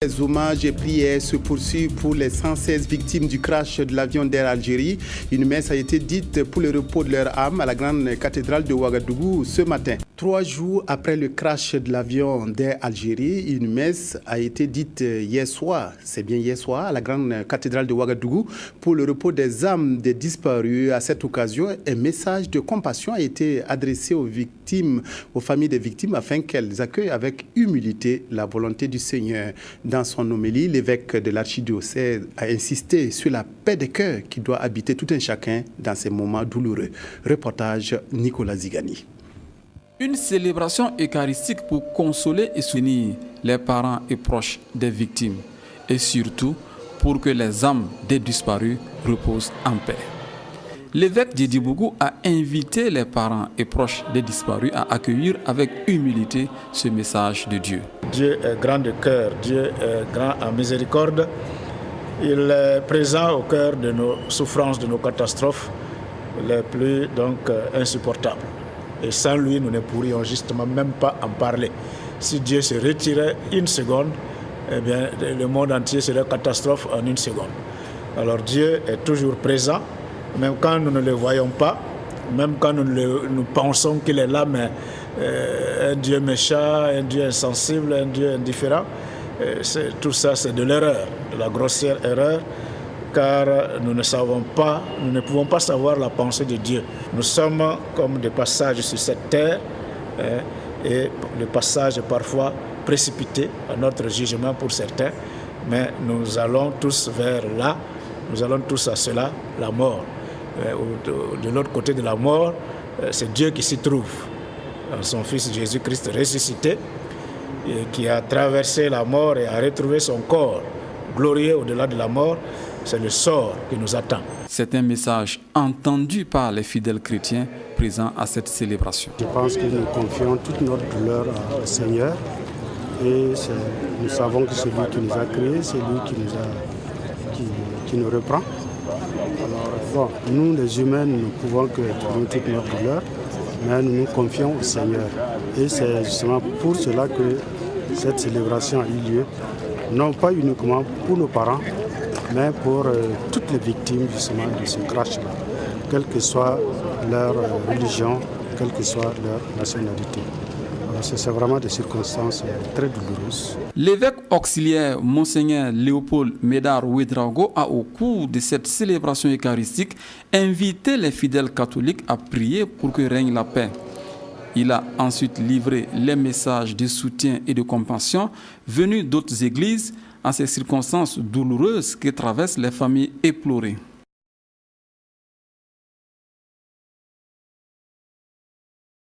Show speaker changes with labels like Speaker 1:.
Speaker 1: Les hommages et prières se poursuivent pour les 116 victimes du crash de l'avion d'Air Algérie. Une messe a été dite pour le repos de leur âme à la grande cathédrale de Ouagadougou ce matin. 3 jours après le crash de l'avion d'Air Algérie, une messe a été dite hier soir, c'est bien hier soir, à la grande cathédrale de Ouagadougou pour le repos des âmes des disparus. À cette occasion, un message de compassion a été adressé aux victimes, aux familles des victimes, afin qu'elles accueillent avec humilité la volonté du Seigneur. Dans son homélie, l'évêque de l'archidiocèse a insisté sur la paix des cœurs qui doit habiter tout un chacun dans ces moments douloureux. Reportage Nicolas Zigani.
Speaker 2: Une célébration eucharistique pour consoler et soutenir les parents et proches des victimes et surtout pour que les âmes des disparus reposent en paix. L'évêque Didier Bougou a invité les parents et proches des disparus à accueillir avec humilité ce message de Dieu.
Speaker 3: Dieu est grand de cœur, Dieu est grand en miséricorde. Il est présent au cœur de nos souffrances, de nos catastrophes les plus insupportables. Et sans lui, nous ne pourrions justement même pas en parler. Si Dieu se retirait une seconde, eh bien, le monde entier serait catastrophe en une seconde. Alors Dieu est toujours présent, même quand nous ne le voyons pas, même quand nous pensons qu'il est là, mais un Dieu méchant, un Dieu insensible, un Dieu indifférent, tout ça c'est de l'erreur, de la grossière erreur, car nous ne pouvons pas savoir la pensée de Dieu. Nous sommes comme des passages sur cette terre, et des passages parfois précipités à notre jugement pour certains, mais nous allons tous vers là, nous allons tous à cela, la mort. De l'autre côté de la mort, c'est Dieu qui s'y trouve, son Fils Jésus-Christ ressuscité, qui a traversé la mort et a retrouvé son corps glorieux au-delà de la mort. C'est le sort qui nous attend.
Speaker 2: C'est un message entendu par les fidèles chrétiens présents à cette célébration.
Speaker 4: Je pense que nous confions toute notre douleur au Seigneur et nous savons que c'est lui qui nous a créés, c'est lui qui nous reprend. Alors, nous les humains, nous ne pouvons que trouver toute notre douleur, mais nous nous confions au Seigneur. Et c'est justement pour cela que cette célébration a eu lieu, non pas uniquement pour nos parents, mais pour toutes les victimes justement de ce crash-là, quelle que soit leur religion, quelle que soit leur nationalité. C'est vraiment des circonstances très douloureuses.
Speaker 2: L'évêque auxiliaire Monseigneur Léopold Médard Ouédraogo a, au cours de cette célébration eucharistique, invité les fidèles catholiques à prier pour que règne la paix. Il a ensuite livré les messages de soutien et de compassion venus d'autres églises en ces circonstances douloureuses que traversent les familles éplorées.